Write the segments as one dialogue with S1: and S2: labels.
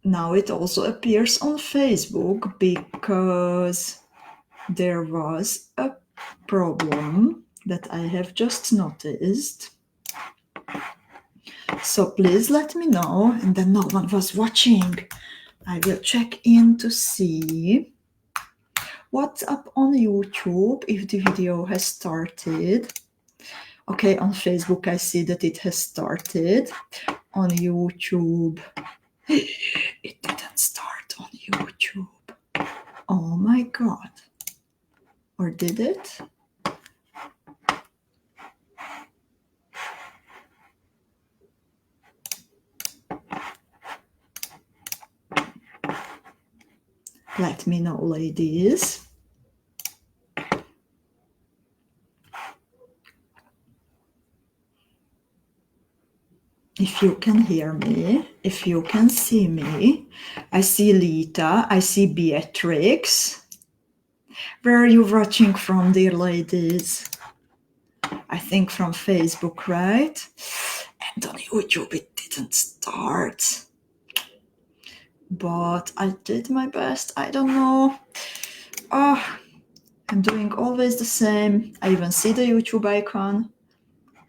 S1: now it also appears on Facebook because there was a problem that I have just noticed. So please let me know, and then no one was watching. I will check in to see what's up on YouTube, if the video has started. Okay, on Facebook I see that it has started. On YouTube, it didn't start on YouTube. Oh my god. Or did it? Let me know, ladies. If you can hear me, if you can see me. I see Lita, I see Beatrix. Where are you watching from, dear ladies? I think from Facebook, right? And on YouTube it didn't start. But I did my best. I don't know. Oh, I'm doing always the same. I even see the YouTube icon.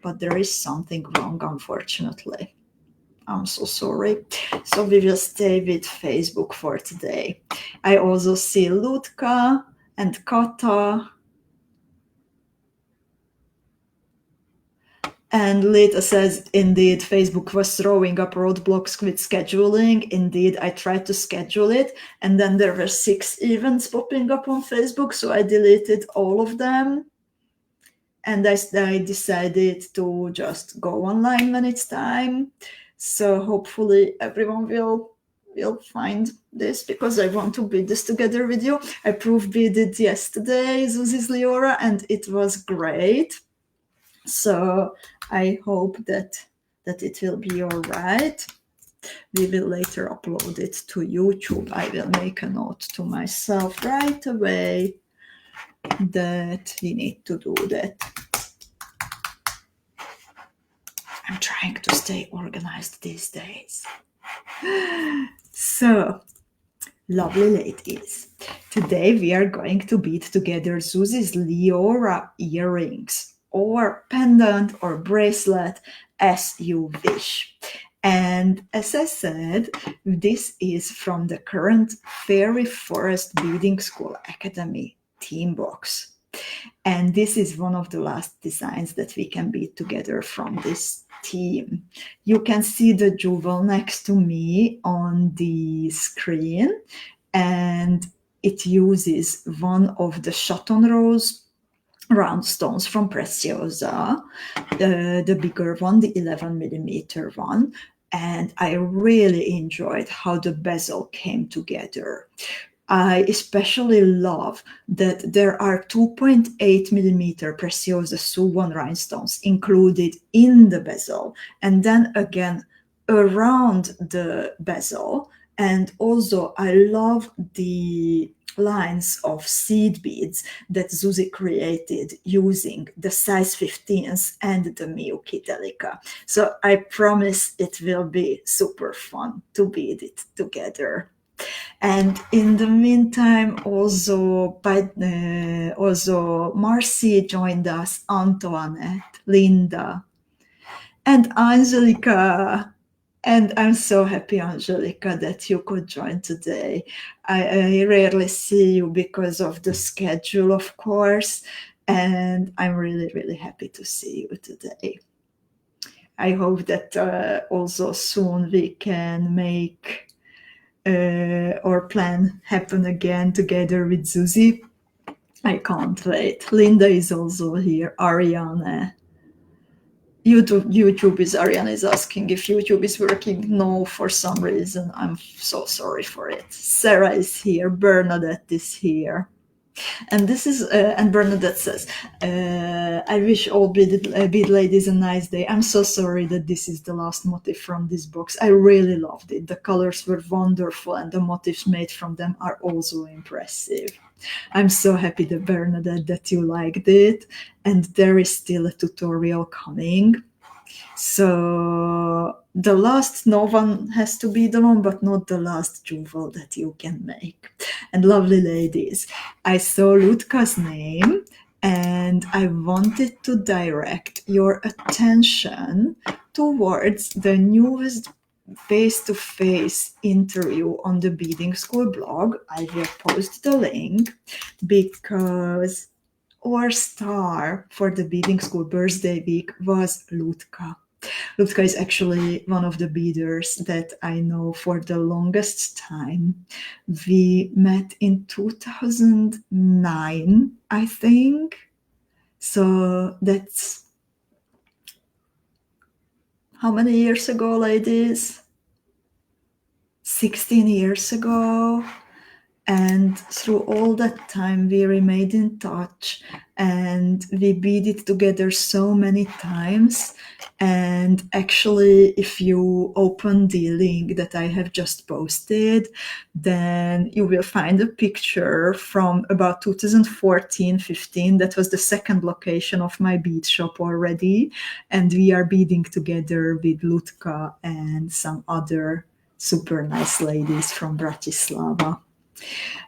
S1: But there is something wrong, unfortunately. I'm so sorry. So we will stay with Facebook for today. I also see Lutka and Kata. And Lita says, indeed, Facebook was throwing up roadblocks with scheduling. Indeed, I tried to schedule it, and then there were 6 events popping up on Facebook, so I deleted all of them. And I decided to just go online when it's time. So hopefully everyone will find this, because I want to bead this together with you. I proof beaded yesterday Zuzi's LIORA, and it was great. So I hope that it will be all right. We will later upload it to YouTube. I will make a note to myself right away that we need to do that. I'm trying to stay organized these days. So, lovely ladies, today we are going to bead together Zuzi's LIORA earrings, or pendant, or bracelet, as you wish. And as I said, this is from the current Fairy Forest Beading School Academy team box. And this is one of the last designs that we can bead together from this team. You can see the jewel next to me on the screen, and it uses one of the Chaton rose round stones from Preciosa, the bigger one, the 11mm one. And I really enjoyed how the bezel came together. I especially love that there are 2.8mm Preciosa Suwon rhinestones included in the bezel, and then again around the bezel. And also I love the lines of seed beads that Zuzi created using the size 15s and the Miyuki Delica. So I promise it will be super fun to bead it together. And in the meantime, also Marcy joined us, Antoinette, Linda, and Angelica. And I'm so happy, Angelica, that you could join today. I rarely see you because of the schedule, of course, and I'm really, really happy to see you today. I hope that also soon we can make our plan happen again together with Zuzi. I can't wait. Linda is also here. Ariane. YouTube is, Ariane is asking if YouTube is working. No, for some reason. I'm so sorry for it. Sarah is here. Bernadette is here. And this is, and Bernadette says, I wish all bead ladies a nice day. I'm so sorry that this is the last motif from this box. I really loved it. The colors were wonderful, and the motifs made from them are also impressive. I'm so happy that Bernadette, that you liked it, and there is still a tutorial coming. So the last, no one has to be the one, but not the last jewel that you can make. And lovely ladies, I saw Lutka's name and I wanted to direct your attention towards the newest face-to-face interview on the Beading Blog. I will post the link because our star for the Beading School birthday week was Lutka. Lutka is actually one of the beaders that I know for the longest time. We met in 2009, I think. So that's how many years ago, ladies? 16 years ago. And through all that time, we remained in touch and we beaded together so many times. And actually, if you open the link that I have just posted, then you will find a picture from about 2014-15. That was the second location of my bead shop already. And we are beading together with Lutka and some other super nice ladies from Bratislava.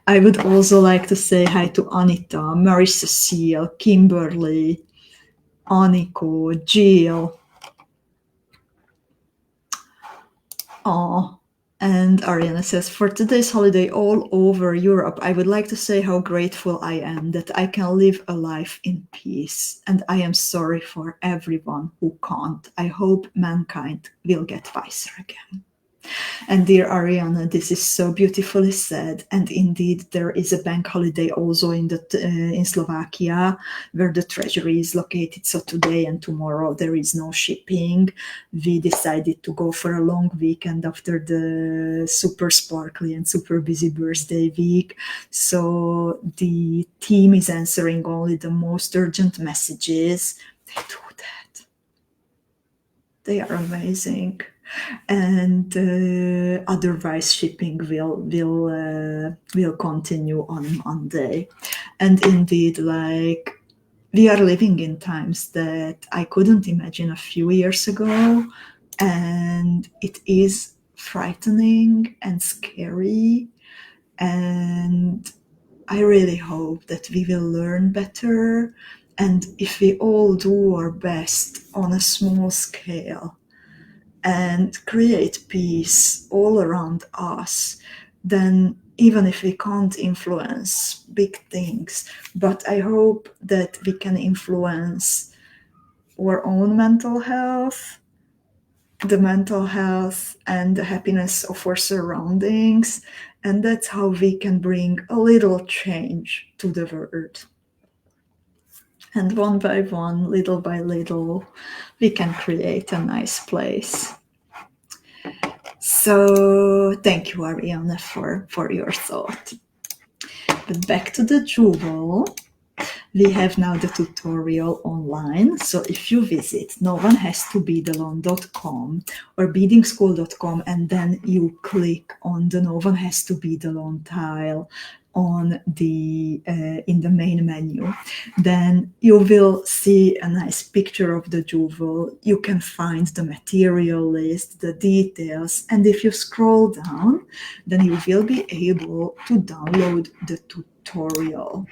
S1: I would also like to say hi to Anita, Marie-Cecile, Kimberly, Aniko, Jill. And Ariana says, for today's holiday all over Europe, I would like to say how grateful I am that I can live a life in peace. And I am sorry for everyone who can't. I hope mankind will get wiser again. And dear Ariana, this is so beautifully said. And indeed, there is a bank holiday also in Slovakia, where the treasury is located. So today and tomorrow there is no shipping. We decided to go for a long weekend after the super sparkly and super busy birthday week. So the team is answering only the most urgent messages. They do that. They are amazing. And otherwise shipping will continue on Monday. And indeed, like, we are living in times that I couldn't imagine a few years ago, and it is frightening and scary, and I really hope that we will learn better, and if we all do our best on a small scale and create peace all around us, then even if we can't influence big things, but I hope that we can influence our own mental health, the mental health and the happiness of our surroundings, and that's how we can bring a little change to the world. And one by one, little by little, we can create a nice place. So thank you, Ariana, for your thought. But back to the jewel. We have now the tutorial online. So if you visit noonehastobedalone.com or beadingschool.com, and then you click on the No One Has to Bead Alone tile on the in the main menu, then you will see a nice picture of the jewel. You can find the material list, the details, and if you scroll down, then you will be able to download the tutorial.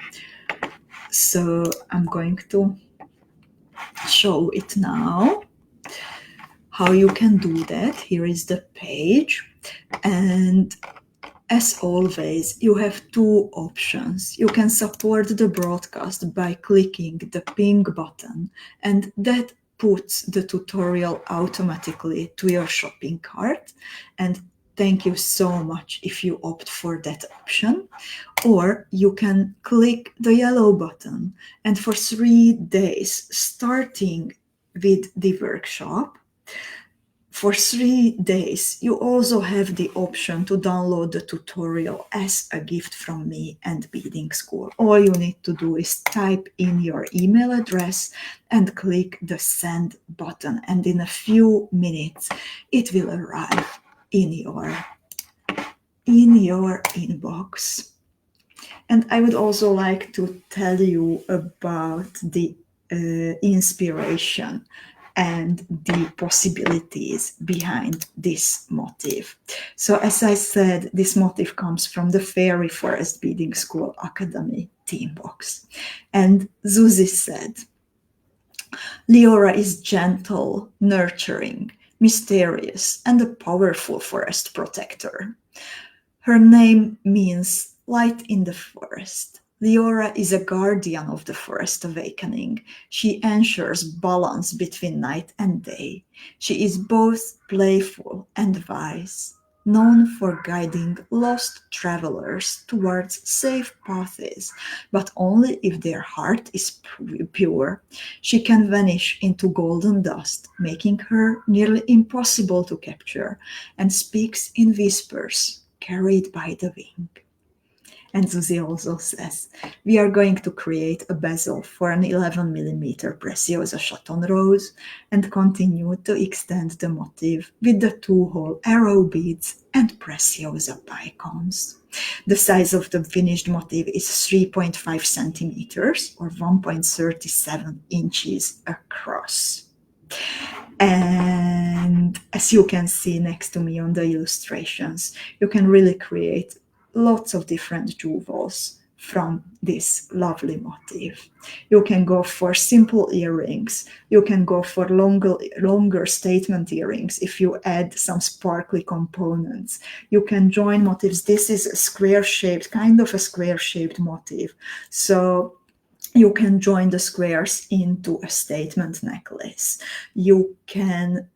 S1: So I'm going to show it now, how you can do that. Here is the page, and as always, you have two options. You can support the broadcast by clicking the pink button, and that puts the tutorial automatically to your shopping cart. And thank you so much if you opt for that option. Or you can click the yellow button, and for 3 days, starting with the workshop, for 3 days, you also have the option to download the tutorial as a gift from me and Beading School. All you need to do is type in your email address and click the send button, and in a few minutes it will arrive in your inbox. And I would also like to tell you about the inspiration and the possibilities behind this motif. So as I said, this motif comes from the Fairy Forest Beading School Academy theme box. And Zuzi said, LIORA is gentle, nurturing, mysterious, and a powerful forest protector. Her name means light in the forest. LIORA is a guardian of the forest awakening. She ensures balance between night and day. She is both playful and wise, known for guiding lost travelers towards safe paths, but only if their heart is pure. She can vanish into golden dust, making her nearly impossible to capture, and speaks in whispers, carried by the wind. And Zuzi also says, we are going to create a bezel for an 11mm Preciosa Chaton rose and continue to extend the motif with the 2-hole arrow beads and Preciosa pie cones. The size of the finished motif is 3.5 centimeters or 1.37 inches across. And as you can see next to me on the illustrations, you can really create lots of different jewels from this lovely motif. You can go for simple earrings. You can go for longer statement earrings if you add some sparkly components. You can join motifs. This is a square-shaped, kind of a square-shaped motif. So you can join the squares into a statement necklace. You can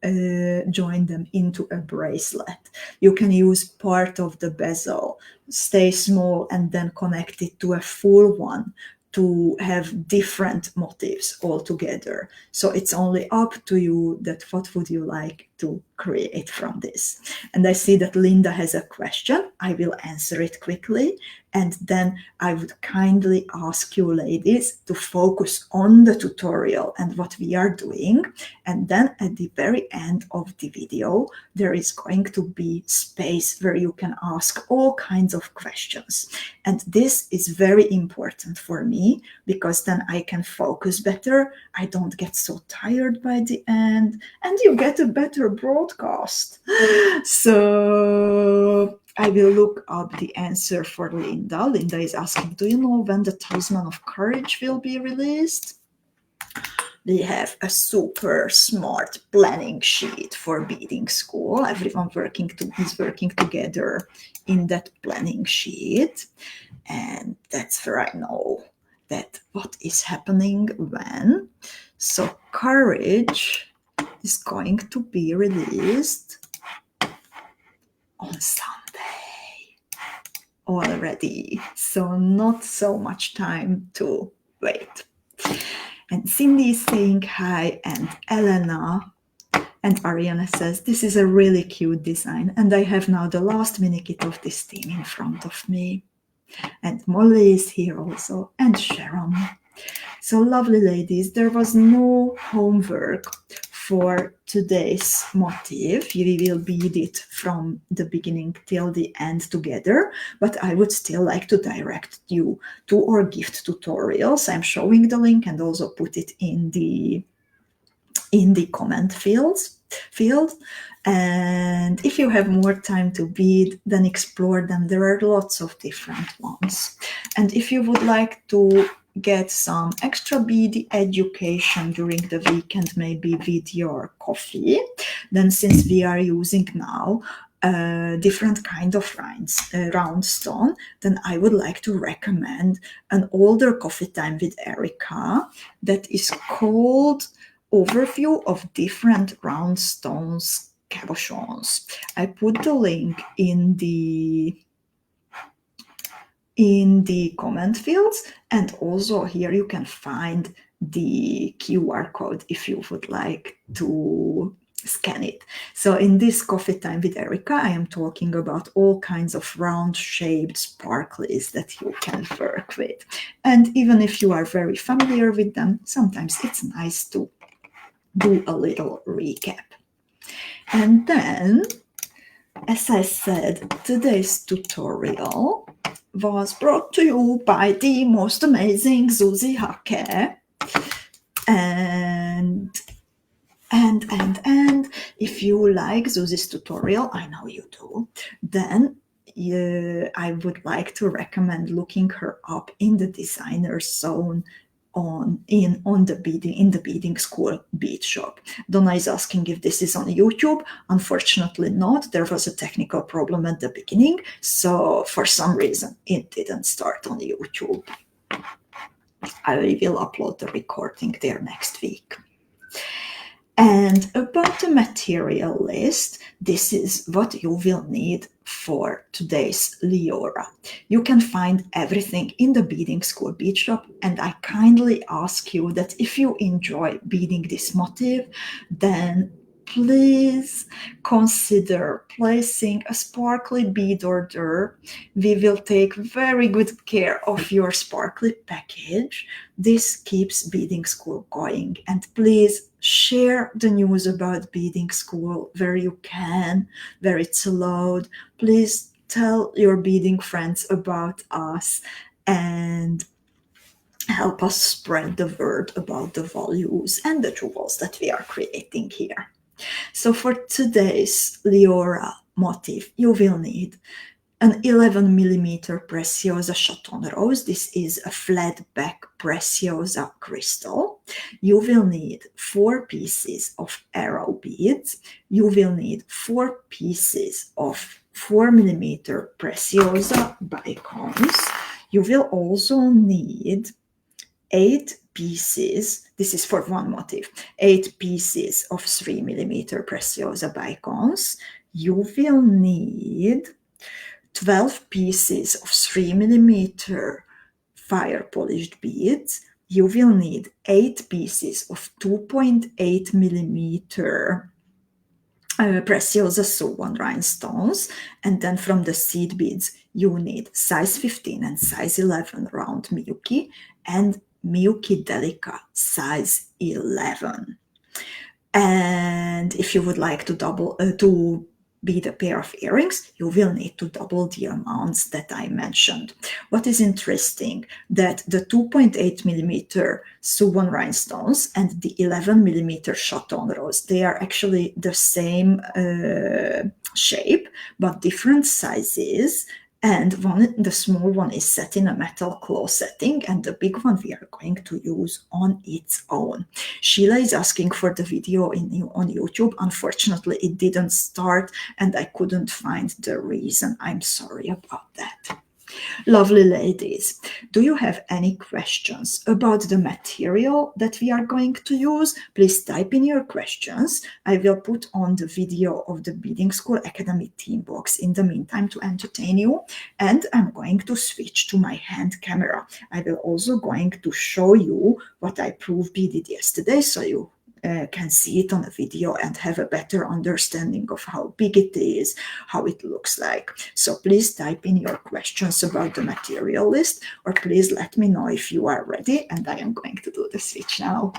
S1: join them into a bracelet. You can use part of the bezel, stay small, and then connect it to a full one to have different motifs all together. So it's only up to you that what would you like to create from this. And I see that Linda has a question. I will answer it quickly. And then I would kindly ask you ladies to focus on the tutorial and what we are doing. And then at the very end of the video, there is going to be space where you can ask all kinds of questions. And this is very important for me because then I can focus better. I don't get so tired by the end, and you get a better broadcast. So I will look up the answer for Linda. Linda is asking, do you know when the Talisman of Courage will be released? They have a super smart planning sheet for Beading School. Everyone is working together in that planning sheet. And that's where I know that what is happening when. So Courage is going to be released on Sunday already. So not so much time to wait. And Cindy is saying hi, and Elena and Ariana says, this is a really cute design, and I have now the last mini kit of this theme in front of me. And Molly is here also, and Sharon. So lovely ladies, there was no homework for today's motif. We will bead it from the beginning till the end together, but I would still like to direct you to our gift tutorials. I'm showing the link and also put it in the comment field. And if you have more time to bead, then explore them. There are lots of different ones. And if you would like to get some extra bead education during the weekend, maybe with your coffee, then since we are using now different kind of round stone, then I would like to recommend an older coffee time with Erika that is called Overview of Different Round Stones Cabochons. I put the link in the comment fields, and also here you can find the QR code if you would like to scan it. So in this coffee time with Erika, I am talking about all kinds of round shaped sparklies that you can work with. And even if you are very familiar with them, sometimes it's nice to do a little recap. And then, as I said, today's tutorial was brought to you by the most amazing Zuzi Hake. And And if you like Zuzi's tutorial, I know you do, then I would like to recommend looking her up in the designer zone on the beading school bead shop. Donna is asking if this is on YouTube. Unfortunately not. There was a technical problem at the beginning, so for some reason it didn't start on YouTube. I will upload the recording there next week. And about the material list, this is what you will need for today's LIORA. You can find everything in the Beading School bead shop, and I kindly ask you that if you enjoy beading this motif, then please consider placing a sparkly bead order. We will take very good care of your sparkly package. This keeps Beading School going, and please share the news about Beading School where you can, where it's allowed. Please tell your beading friends about us and help us spread the word about the values and the jewels that we are creating here. So for today's LIORA motif, you will need an 11mm Preciosa Chaton rose. This is a flat back Preciosa crystal. You will need 4 pieces of arrow beads. You will need 4 pieces of 4mm Preciosa Bicones. You will also need 8 pieces, this is for one motif, 8 pieces of 3mm Preciosa Bicones. You will need 12 pieces of 3mm fire polished beads. You will need 8 pieces of 2.8mm Preciosa Suwon rhinestones, and then from the seed beads you need size 15 and size 11 round Miyuki and Miyuki Delica size 11. And if you would like to bead a pair of earrings, you will need to double the amounts that I mentioned. What is interesting, that the 2.8mm Suwon rhinestones and the 11mm Chaton rose, they are actually the same shape, but different sizes. And the small one is set in a metal claw setting, and the big one we are going to use on its own. Sheila is asking for the video on YouTube. Unfortunately, it didn't start, and I couldn't find the reason. I'm sorry about that. Lovely ladies, do you have any questions about the material that we are going to use? Please type in your questions. I will put on the video of the Beading School Academy team box in the meantime to entertain you, and I'm going to switch to my hand camera. I will also going to show you what I proof beaded yesterday, so you can see it on a video and have a better understanding of how big it is, how it looks like. So please type in your questions about the material list, or please let me know if you are ready, and I am going to do the switch now.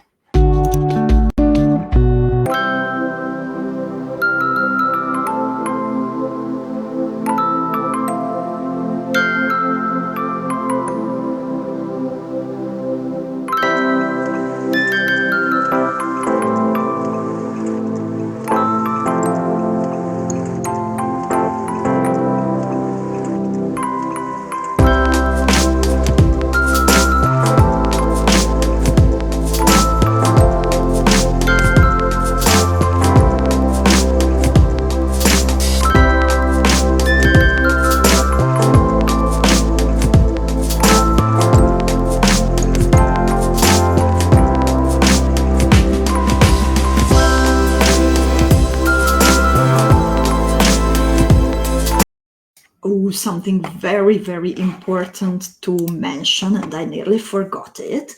S1: Something very, very important to mention, and I nearly forgot it,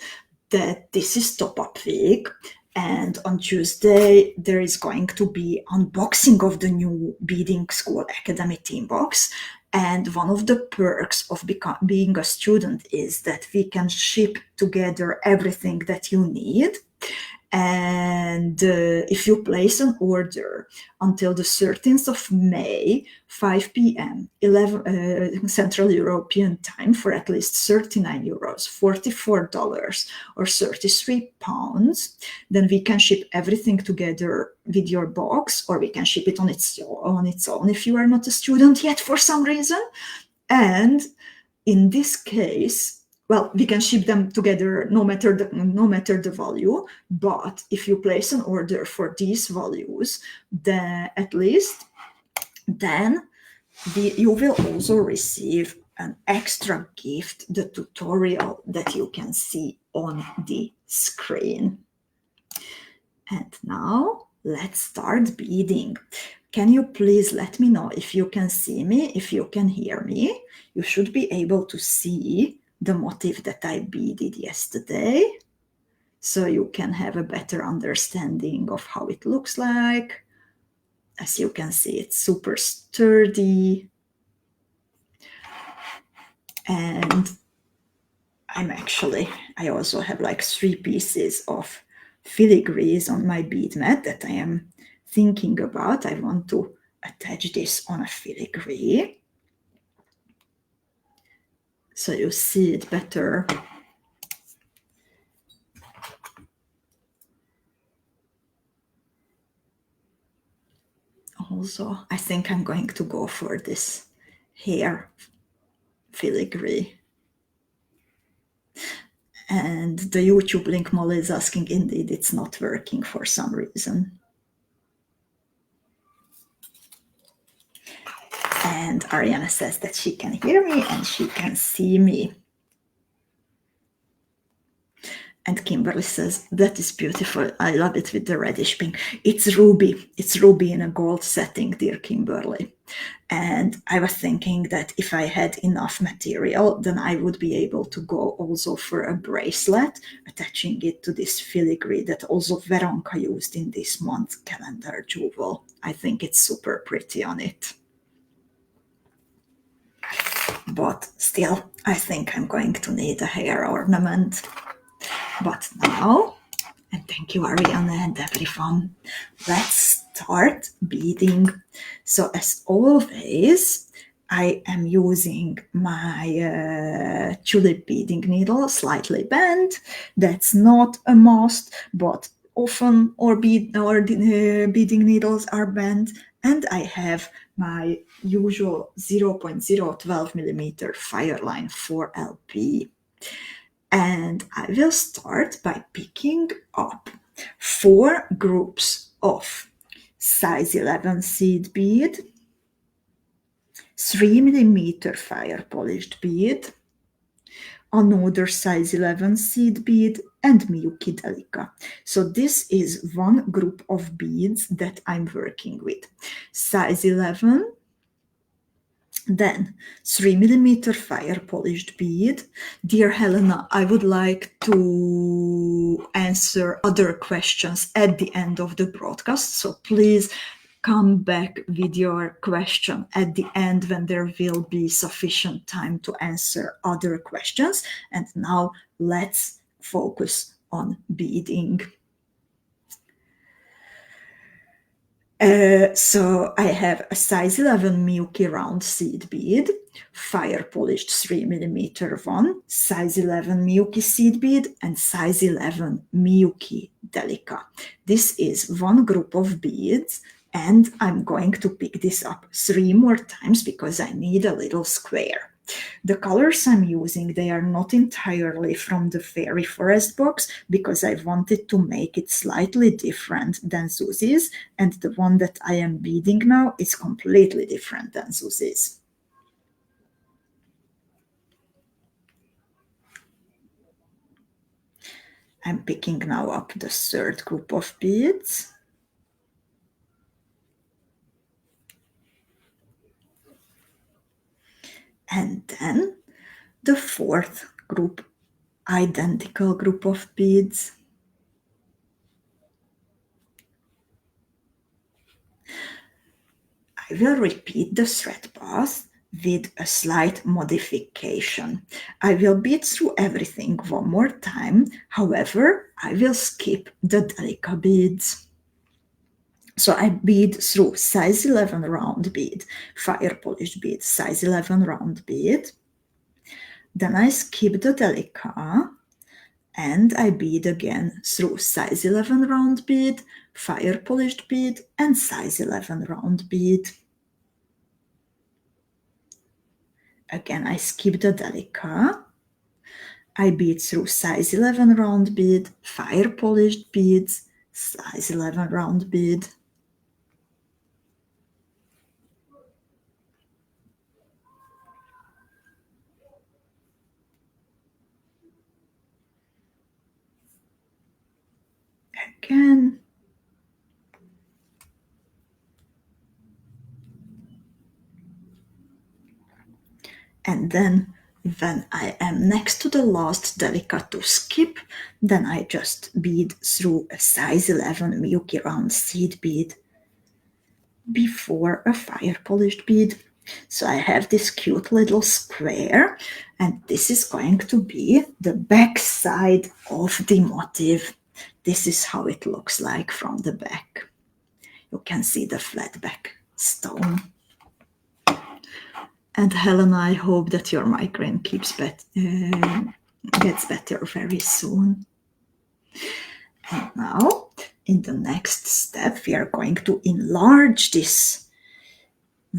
S1: that this is top-up week, and on Tuesday there is going to be unboxing of the new Beading School Academy team box. And one of the perks of being a student is that we can ship together everything that you need. And if you place an order until the 13th of May, 5 p.m., 11 Central European time for at least 39 euros, $44 or 33 pounds, then we can ship everything together with your box, or we can ship it on its own if you are not a student yet for some reason. And in this case, well, we can ship them together no matter the value, but if you place an order for these values, then at least then you will also receive an extra gift, the tutorial that you can see on the screen. And now let's start beading. Can you please let me know if you can see me, if you can hear me? You should be able to see the motif that I beaded yesterday, so you can have a better understanding of how it looks like. As you can see, it's super sturdy. And I also have like 3 pieces of filigrees on my bead mat that I am thinking about. I want to attach this on a filigree so you see it better. Also, I think I'm going to go for this hair filigree. And the YouTube link Molly is asking, indeed, it's not working for some reason. And Ariana says that she can hear me and she can see me. And Kimberly says, that is beautiful. I love it with the reddish pink. It's ruby. It's ruby in a gold setting, dear Kimberly. And I was thinking that if I had enough material, then I would be able to go also for a bracelet, attaching it to this filigree that also Veronica used in this month's calendar jewel. I think it's super pretty on it. But still, I think I'm going to need a hair ornament. But now, and thank you Ariana and everyone, let's start beading. So as always, I am using my tulip beading needle, slightly bent. That's not a must, but often beading needles are bent. And I have my usual 0.012 millimeter FIRELINE 4LP. And I will start by picking up 4 groups of size 11 seed bead, 3 millimeter fire polished bead, another size 11 seed bead, and Miyuki Delica. So this is one group of beads that I'm working with. Size 11, then 3 millimeter fire polished bead. Dear Helena, I would like to answer other questions at the end of the broadcast, so please come back with your question at the end when there will be sufficient time to answer other questions. And now let's focus on beading. So I have a size 11 Miyuki round seed bead, fire polished 3 millimeter one, size 11 Miyuki seed bead, and size 11 Miyuki Delica. This is one group of beads, and I'm going to pick this up 3 more times because I need a little square. The colors I'm using, they are not entirely from the Fairy Forest box because I wanted to make it slightly different than Zuzi's, and the one that I am beading now is completely different than Zuzi's. I'm picking now up the 3rd group of beads. And then the 4th group, identical group of beads. I will repeat the thread path with a slight modification. I will bead through everything one more time, however, I will skip the Delica beads. So I bead through size 11 round bead, fire polished bead, size 11 round bead. Then I skip the Delica and I bead again through size 11 round bead, fire polished bead, and size 11 round bead. Again, I skip the Delica. I bead through size 11 round bead, fire polished beads, size 11 round bead. Again. And then when I am next to the last Delica to skip, then I just bead through a size 11 Miyuki round seed bead before a fire polished bead. So I have this cute little square, and this is going to be the back side of the motif. This is how it looks like from the back. You can see the flat back stone. And Helen, I hope that your migraine gets better very soon. And now, in the next step, we are going to enlarge this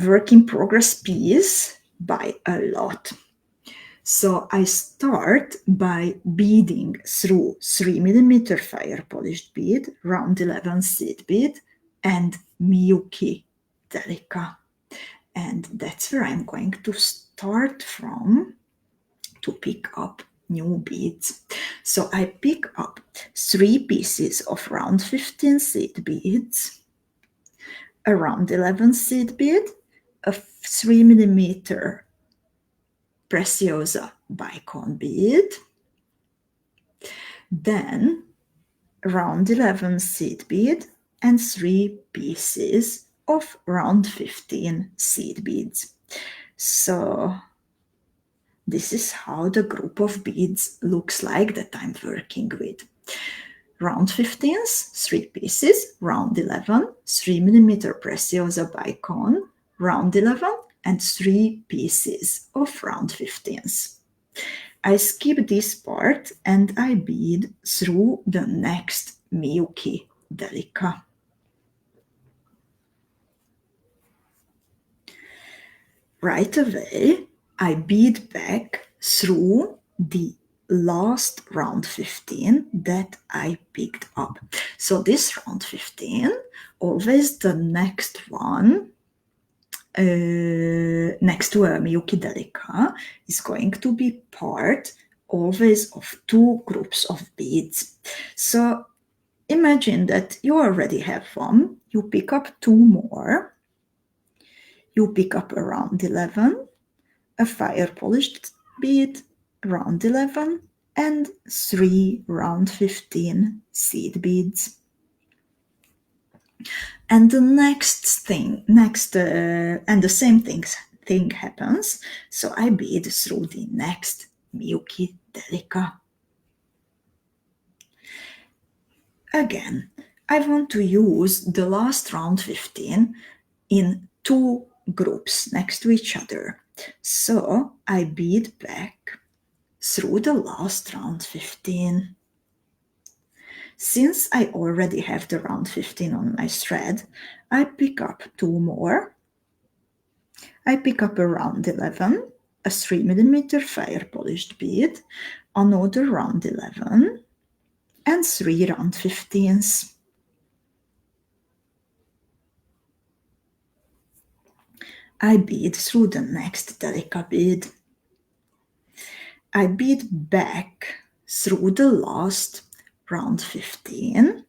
S1: work in progress piece by a lot. So I start by beading through 3mm fire polished bead, round 11 seed bead, and Miyuki Delica. And that's where I'm going to start from to pick up new beads. So I pick up 3 pieces of round 15 seed beads, a round 11 seed bead, a 3mm Preciosa Bicone bead, then round 11 seed bead, and 3 pieces of round 15 seed beads. So this is how the group of beads looks like that I'm working with. Round 15s, 3 pieces, round 11, 3mm Preciosa Bicone, round 11, and 3 pieces of round 15s. I skip this part and I bead through the next Miyuki Delica. Right away, I bead back through the last round 15 that I picked up. So this round 15, always the next one, next to a Miyuki Delica, is going to be part always of 2 groups of beads. So imagine that you already have one, you pick up 2 more, you pick up a round 11, a fire polished bead, round 11, and 3 round 15 seed beads. And the and the same thing happens. So I bead through the next Miyuki Delica. Again, I want to use the last round 15 in 2 groups next to each other. So I bead back through the last round 15. Since I already have the round 15 on my thread, I pick up 2 more. I pick up a round 11, a 3mm fire polished bead, another round 11, and 3 round 15s. I bead through the next Delica bead. I bead back through the last round 15,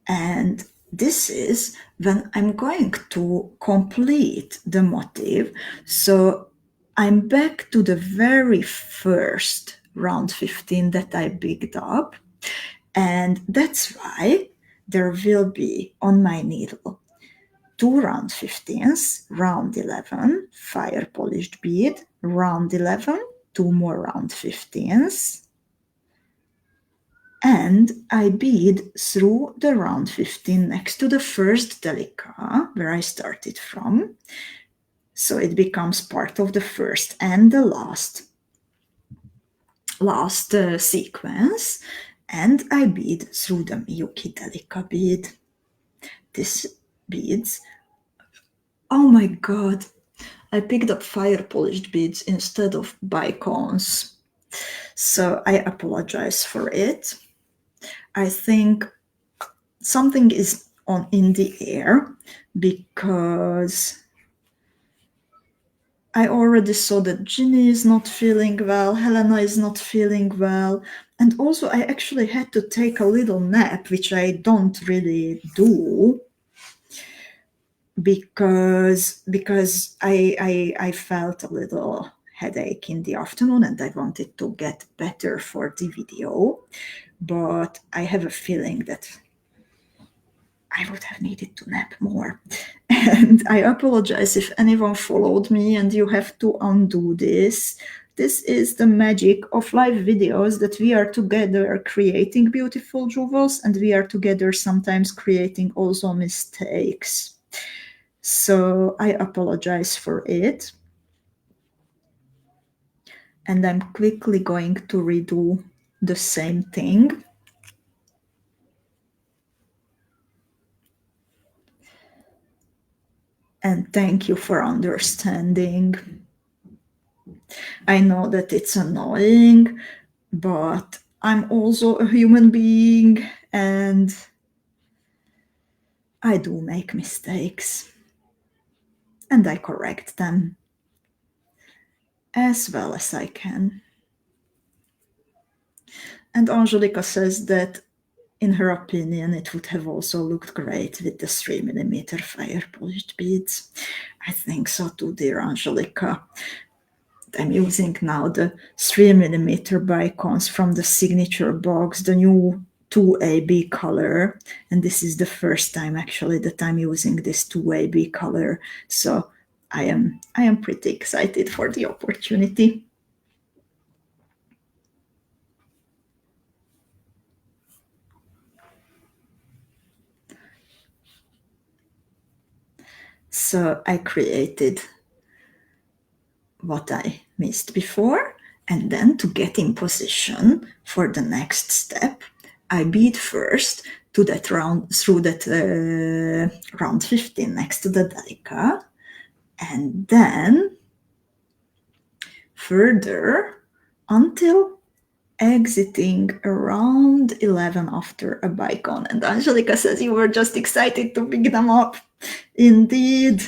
S1: and this is when I'm going to complete the motif. So I'm back to the very first round 15 that I picked up, and that's why there will be on my needle 2 round 15s, round 11, fire polished bead, round 11, 2 more round 15s, and I bead through the round 15 next to the first Delica where I started from, so it becomes part of the first and the last sequence, and I bead through the Miyuki Delica bead. This beads, oh my god, I picked up fire polished beads instead of bicones, so I apologize for it. I think something is in the air because I already saw that Ginny is not feeling well, Helena is not feeling well, and also I actually had to take a little nap, which I don't really do because I felt a little headache in the afternoon and I wanted to get better for the video, but I have a feeling that I would have needed to nap more. And I apologize if anyone followed me and you have to undo this. This is the magic of live videos, that we are together creating beautiful jewels and we are together sometimes creating also mistakes. So I apologize for it. And I'm quickly going to redo the same thing. And thank you for understanding. I know that it's annoying, but I'm also a human being and I do make mistakes. And I correct them as well as I can. And Angelica says that in her opinion, it would have also looked great with the 3mm fire polished beads. I think so too, dear Angelica. I'm using now the 3mm Bicones from the signature box, the new 2AB color. And this is the first time actually that I'm using this 2AB color. So I am pretty excited for the opportunity. So I created what I missed before, and then to get in position for the next step, I bead first to that round, through that round 15 next to the Delica, and then further until exiting around 11 after a bicone. And Angelica says you were just excited to pick them up. Indeed,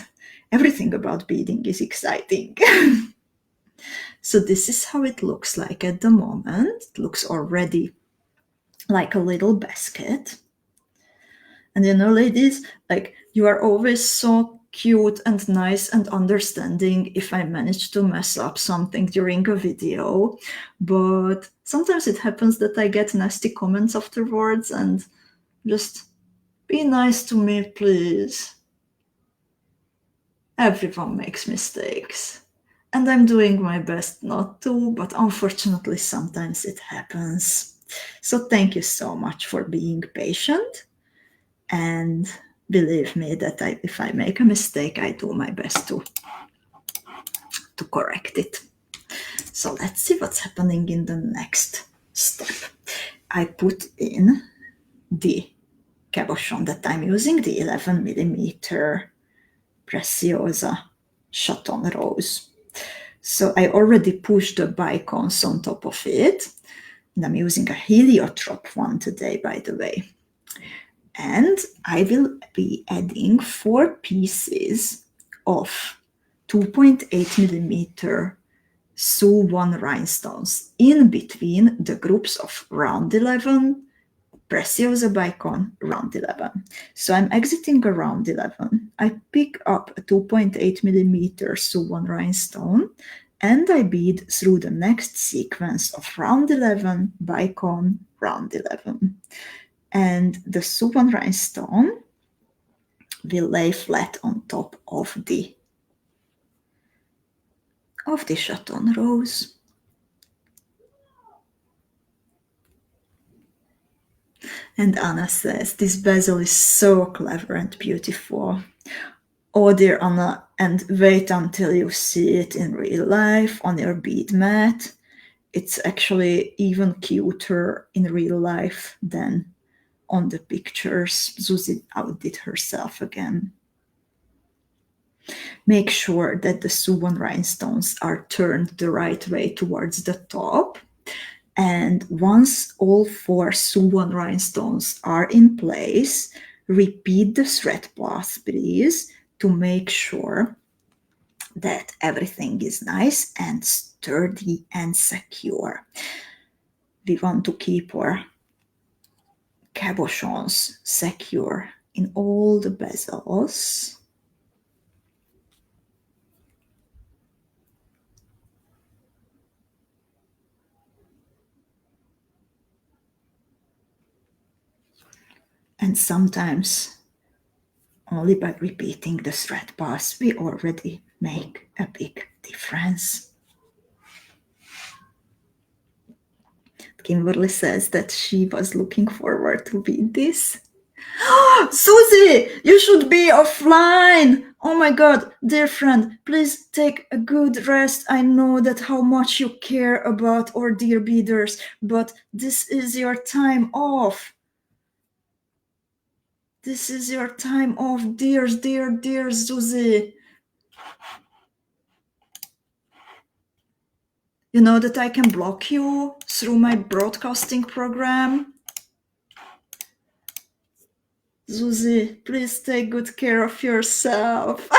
S1: everything about beading is exciting. So this is how it looks like at the moment. It looks already like a little basket. And you know, ladies, like, you are always so cute and nice and understanding if I manage to mess up something during a video. But sometimes it happens that I get nasty comments afterwards, and just be nice to me, please. Everyone makes mistakes. And I'm doing my best not to, but unfortunately sometimes it happens. So thank you so much for being patient, and believe me that if I make a mistake, I do my best to correct it. So let's see what's happening in the next step. I put in the cabochon that I'm using, the 11mm Preciosa Chaton rose. So I already pushed the bicones on top of it, and I'm using a heliotrope one today, by the way. And I will be adding 4 pieces of 2.8mm 𝐓𝐻𝐿 rhinestones in between the groups of round 11, Preciosa bicone, round 11. So I'm exiting around 11. I pick up a 2.8mm 𝐓𝐻𝐿 rhinestone, and I bead through the next sequence of round 11, bicone, round 11. And the 𝐓𝐻𝐿 rhinestone will lay flat on top of the Chaton rose. And Anna says, this bezel is so clever and beautiful. Oh dear Anna, and wait until you see it in real life on your bead mat. It's actually even cuter in real life than on the pictures. Zuzi outdid herself again. Make sure that the suwon rhinestones are turned the right way towards the top. And once all 4 suwon rhinestones are in place, repeat the thread path, please, to make sure that everything is nice and sturdy and secure. We want to keep our cabochons secure in all the bezels. And sometimes only by repeating the thread path we already make a big difference. Kimberly says that she was looking forward to read this. Zuzi, you should be offline. Oh my god, dear friend, please take a good rest. I know that how much you care about our dear beaders, but this is your time off. This is your time off, dear Zuzi. You know that I can block you through my broadcasting program. Zuzi, please take good care of yourself.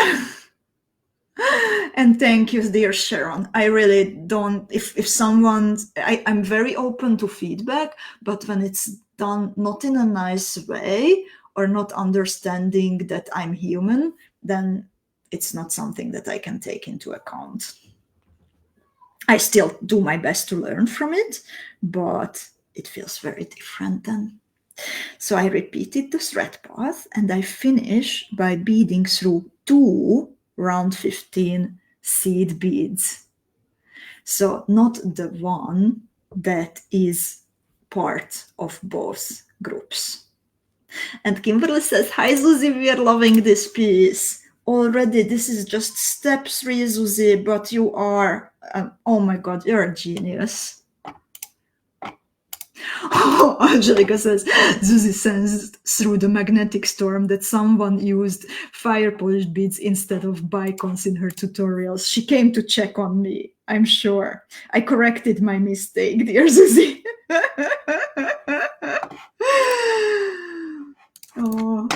S1: And thank you, dear Sharon. I really don't, if someone, I'm very open to feedback, but when it's done not in a nice way or not understanding that I'm human, then it's not something that I can take into account. I still do my best to learn from it, but it feels very different then. So I repeated the thread path and I finish by beading through 2 round 15 seed beads. So not the one that is part of both groups. And Kimberly says, hi Zuzi, we are loving this piece. Already, this is just step 3, Zuzi, but you are, oh my god, you're a genius. Oh, Angelica says, Zuzi sensed through the magnetic storm that someone used fire polished beads instead of Bicons in her tutorials. She came to check on me, I'm sure. I corrected my mistake, dear Zuzi. Oh.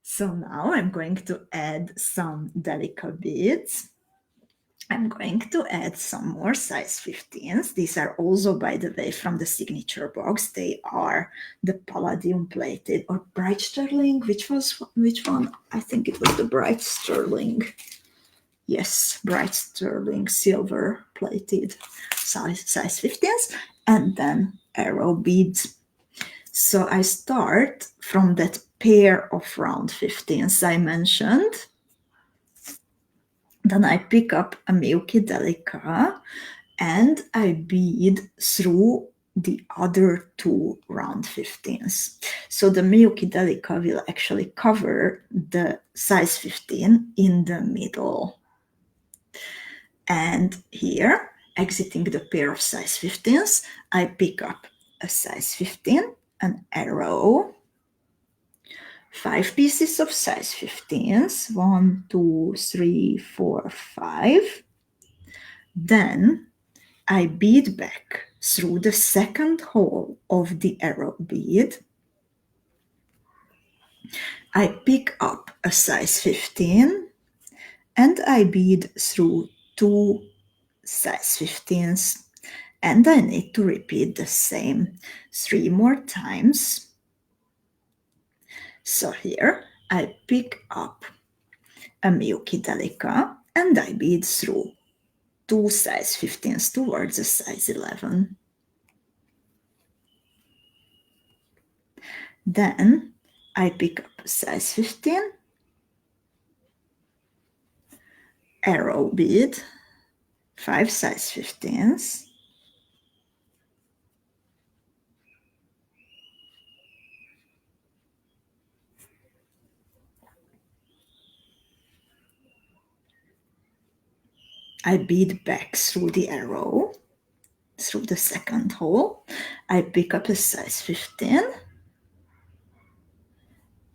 S1: So now I'm going to add some Delica beads. I'm going to add some more size 15s. These are also, by the way, from the signature box. They are the palladium plated or bright sterling. Which one? I think it was the bright sterling. Yes, bright sterling silver plated size 15s, and then arrow beads. So I start from that pair of round 15s I mentioned. Then I pick up a Miyuki Delica and I bead through the other 2 round 15s. So the Miyuki Delica will actually cover the size 15 in the middle. And here, exiting the pair of size 15s, I pick up a size 15, an arrow, 5 pieces of size 15s, 1, 2, 3, 4, 5. Then I bead back through the second hole of the arrow bead. I pick up a size 15 and I bead through 2 size 15s, and I need to repeat the same 3 more times. So here I pick up a Miyuki Delica and I bead through 2 size 15s towards a size 11. Then I pick up a size 15 arrow bead, 5 size 15s, I bead back through the arrow, through the second hole. I pick up a size 15,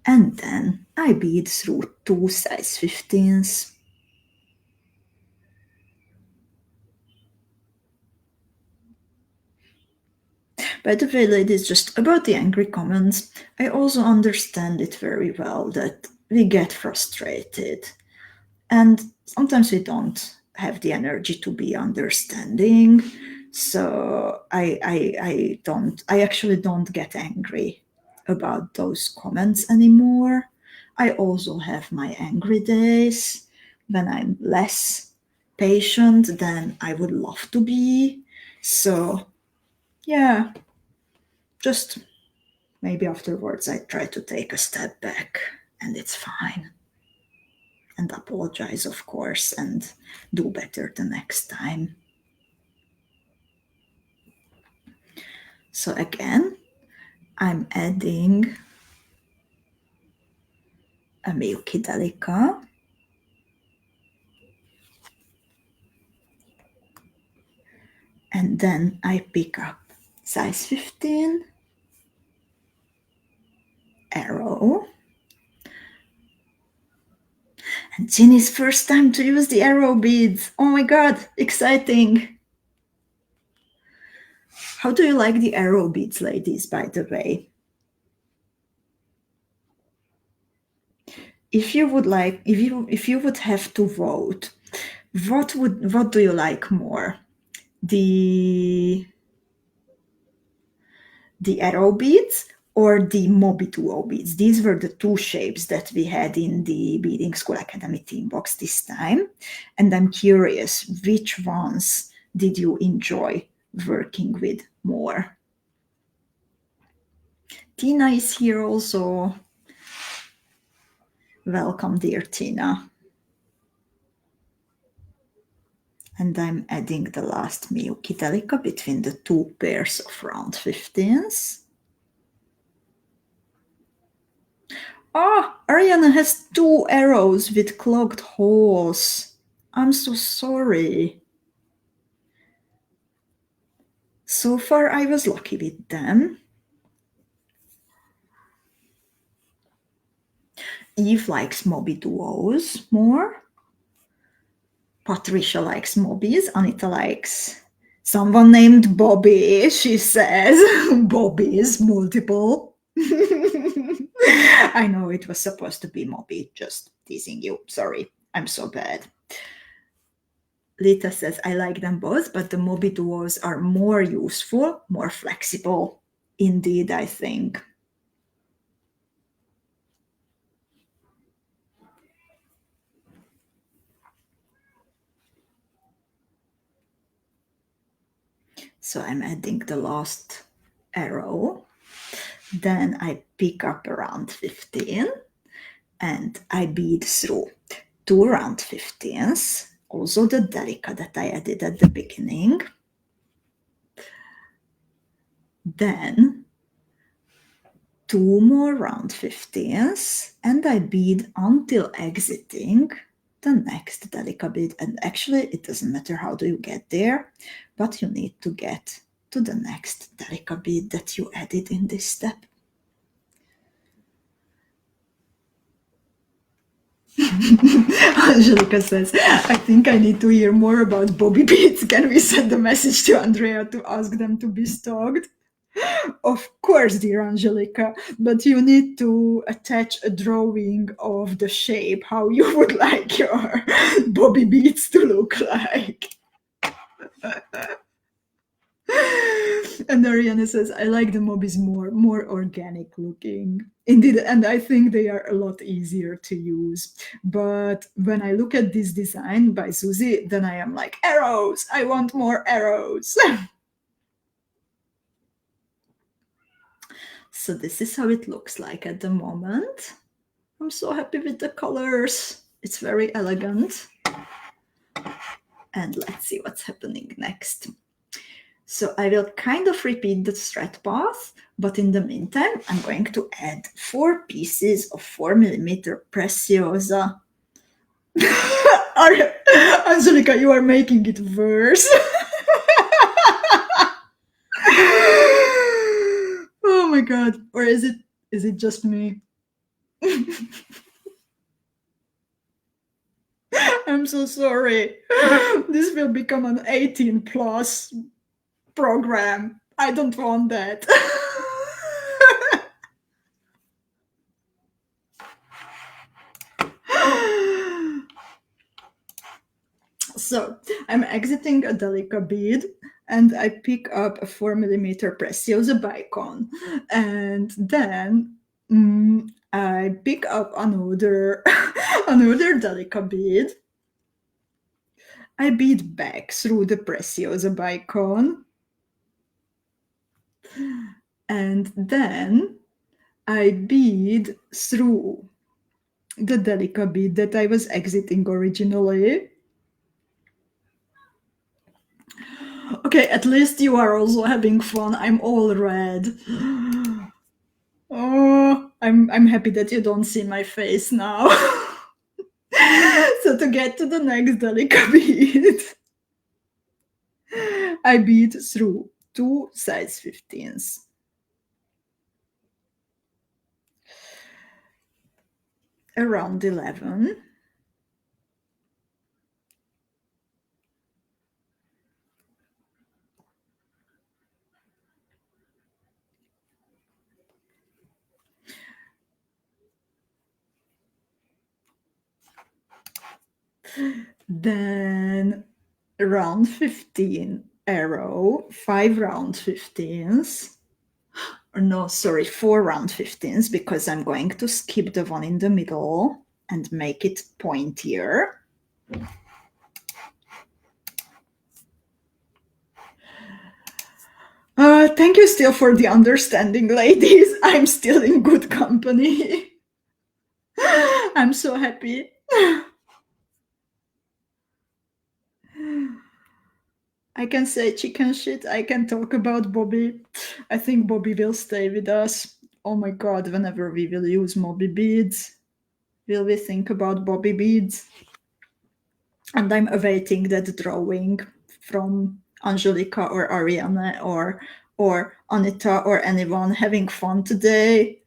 S1: and then I bead through 2 size 15s. By the way, ladies, just about the angry comments, I also understand it very well that we get frustrated. And sometimes we don't have the energy to be understanding. So I actually don't get angry about those comments anymore. I also have my angry days when I'm less patient than I would love to be. So yeah, just maybe afterwards I try to take a step back and it's fine. And apologize, of course, and do better the next time. So again, I'm adding a Miyuki Delica. And then I pick up size 15 arrow. And Ginny's first time to use the arrow beads. Oh my god, exciting! How do you like the arrow beads, ladies, by the way? If you would have to vote, what do you like more? The arrow beads or the Mobi Duo beads? These were the two shapes that we had in the Beading School Academy theme box this time. And I'm curious, which ones did you enjoy working with more? Tina is here also. Welcome, dear Tina. And I'm adding the last Miyuki Delica between the two pairs of round 15s. Ah, Ariana has 2 arrows with clogged holes. I'm so sorry. So far, I was lucky with them. Eve likes Mobi Duos more. Patricia likes Mobis. Anita likes someone named Bobby, she says. Bobbies, multiple. I know it was supposed to be Moby, just teasing you. Sorry, I'm so bad. Lita says, I like them both, but the Mobi Duos are more useful, more flexible. Indeed, I think. So I'm adding the last arrow. Then I pick up around 15 and I bead through 2 round 15s, also the Delica that I added at the beginning. Then 2 more round 15s, and I bead until exiting the next Delica bead. And actually, it doesn't matter how do you get there, but you need to get to the next Delica bead that you added in this step. Angelica says, I think I need to hear more about Bobby beads. Can we send a message to Andrea to ask them to be stocked? Of course, dear Angelica, but you need to attach a drawing of the shape, how you would like your Bobby beads to look like. And Ariana says, I like the Mobis more organic looking. Indeed, and I think they are a lot easier to use. But when I look at this design by Zuzi, then I am like, arrows! I want more arrows! So this is how it looks like at the moment. I'm so happy with the colors. It's very elegant. And let's see what's happening next. So I will kind of repeat the thread path, but in the meantime, I'm going to add 4 pieces of 4mm Preciosa. Angelica, you are making it worse. Oh my god. Or is it just me? I'm so sorry. This will become an 18 plus program. I don't want that. So I'm exiting a Delica bead and I pick up a 4mm Preciosa Bicone, and then I pick up another another Delica bead. I bead back through the Preciosa Bicone, and then I bead through the Delica bead that I was exiting originally. Okay, at least you are also having fun. I'm all red. Oh, I'm happy that you don't see my face now. So to get to the next Delica bead, I bead through 2 size 15s. Around 11. Then round 15 arrow, 5 round 15s. Or no, sorry, 4 round 15s, because I'm going to skip the one in the middle and make it pointier. Thank you still for the understanding, ladies. I'm still in good company. I'm so happy. I can say chicken shit. I can talk about Bobby. I think Bobby will stay with us. Oh my god, whenever we will use Bobby beads, will we think about Bobby beads? And I'm awaiting that drawing from Angelica or Ariane or Anita or anyone having fun today.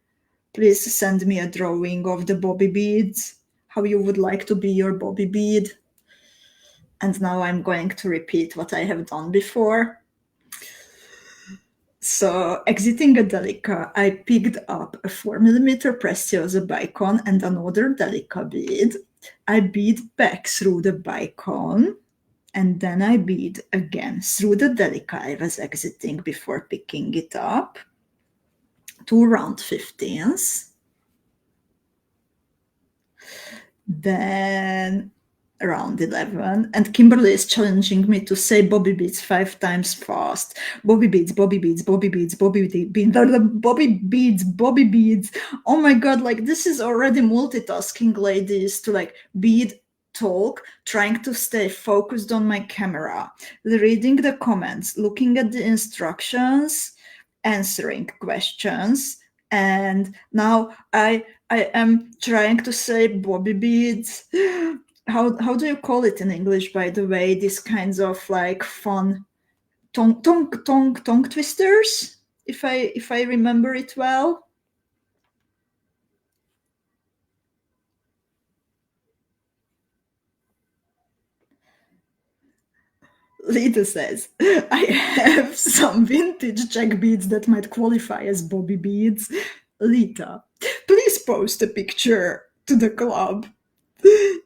S1: Please send me a drawing of the Bobby beads, how you would like to be your Bobby bead. And now I'm going to repeat what I have done before. So exiting a Delica, I picked up a 4mm Preciosa Bicone and another Delica bead. I bead back through the Bicone, and then I bead again through the Delica I was exiting before picking it up. 2 round 15s. Then around 11, and Kimberly is challenging me to say Bobby beads 5 times fast. Bobby beads, Bobby beads, Bobby beads, Bobby beads, Bobby beads, Bobby beads. Oh my god, like this is already multitasking, ladies, to like bead, talk, trying to stay focused on my camera, reading the comments, looking at the instructions, answering questions, and now I am trying to say Bobby beads. How do you call it in English, by the way? These kinds of like fun tongue twisters, if I remember it well. Lita says, I have some vintage check beads that might qualify as Bobby beads. Lita, please post a picture to the club.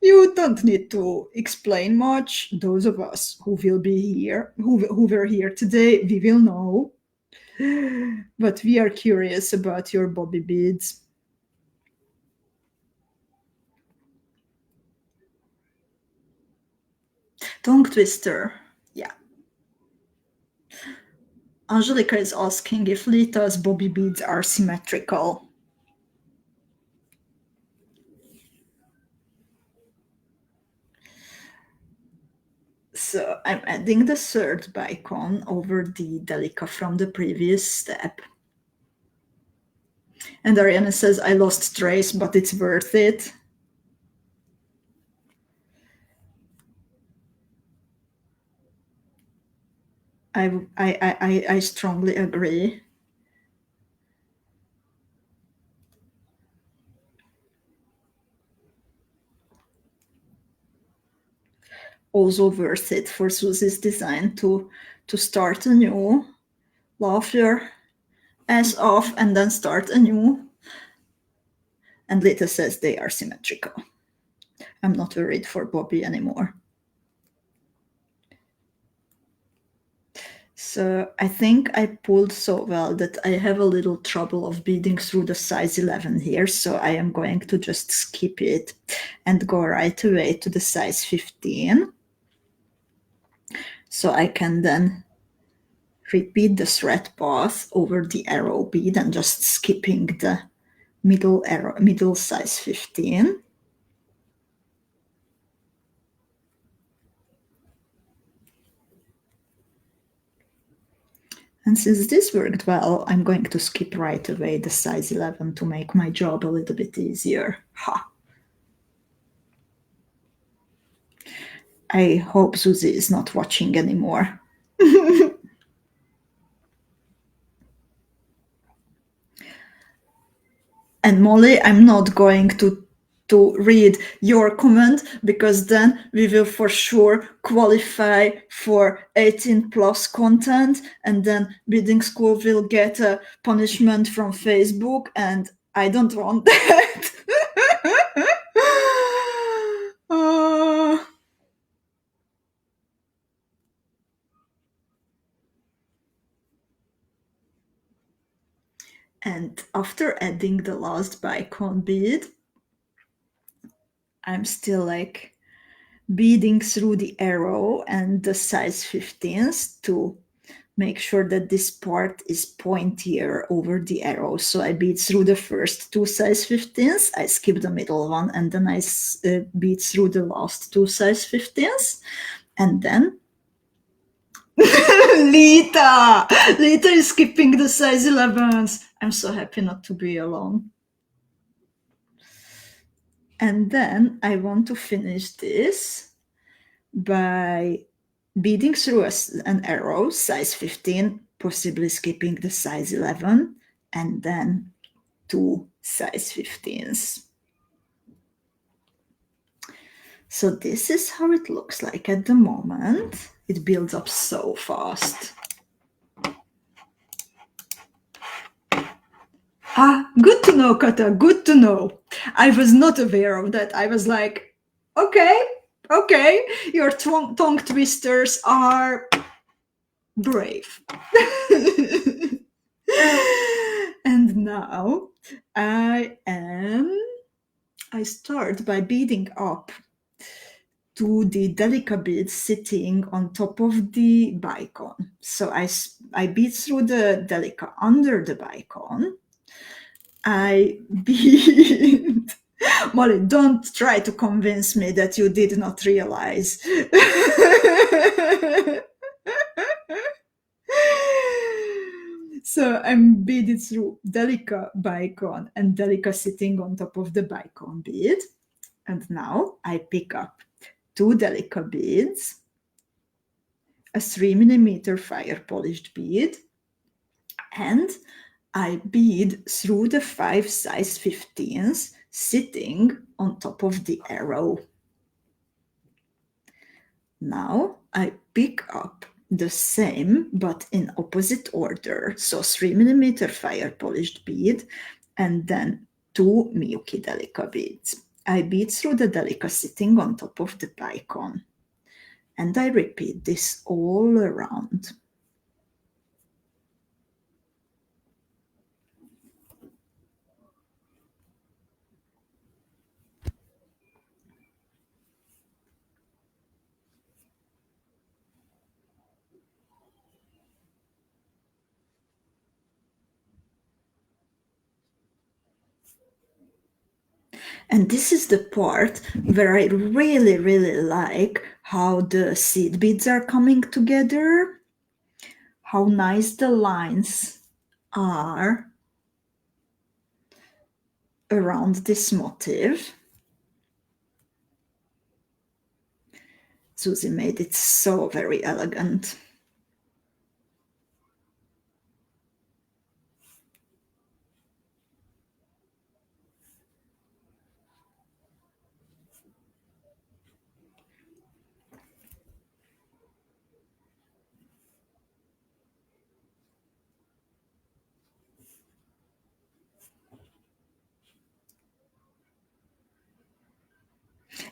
S1: You don't need to explain much. Those of us who will be here, who were here today, we will know. But we are curious about your Bobby beads. Tongue twister. Yeah. Angelica is asking if Lita's bobby beads are symmetrical. So I'm adding the third Bicone over the Delica from the previous step. And Ariana says, I lost trace, but it's worth it. I strongly agree. Also worth it for Zuzi's design to start anew, laugh your ass off, and then start anew. And Lita says they are symmetrical. I'm not worried for Bobby anymore. So I think I pulled so well that I have a little trouble of beading through the size 11 here. So I am going to just skip it and go right away to the size 15. So I can then repeat the thread path over the arrow bead and just skipping the middle size 15. And since this worked well, I'm going to skip right away the size 11 to make my job a little bit easier. Ha! I hope Zuzi is not watching anymore. And Molly, I'm not going to read your comment because then we will for sure qualify for 18 plus content, and then Beading School will get a punishment from Facebook, and I don't want that. And after adding the last Bicone bead, I'm still like beading through the arrow and the size 15s to make sure that this part is pointier over the arrow. So I bead through the first two size 15s, I skip the middle one, and then I bead through the last two size 15s, and then Lita is skipping the size 11s. I'm so happy not to be alone. And then I want to finish this by beading through an arrow, size 15, possibly skipping the size 11, and then two size 15s. So this is how it looks like at the moment. It builds up so fast. Ah, good to know, Kata, good to know. I was not aware of that. I was like, okay, your tongue twisters are brave. And now I start by beading up to the Delica bead sitting on top of the Bicone. So I bead through the Delica under the Bicone. I bead. Molly, don't try to convince me that you did not realize. So I'm beaded through Delica Bicone and Delica sitting on top of the Bicone bead. And now I pick up two Delica beads, a 3mm fire polished bead, and I bead through the 5 size 15s sitting on top of the arrow. Now I pick up the same but in opposite order. So 3mm fire polished bead and then two Miyuki Delica beads. I bead through the Delica sitting on top of the Bicone. And I repeat this all around. And this is the part where I really, really like how the seed beads are coming together, how nice the lines are around this motif. Zuzi made it so very elegant.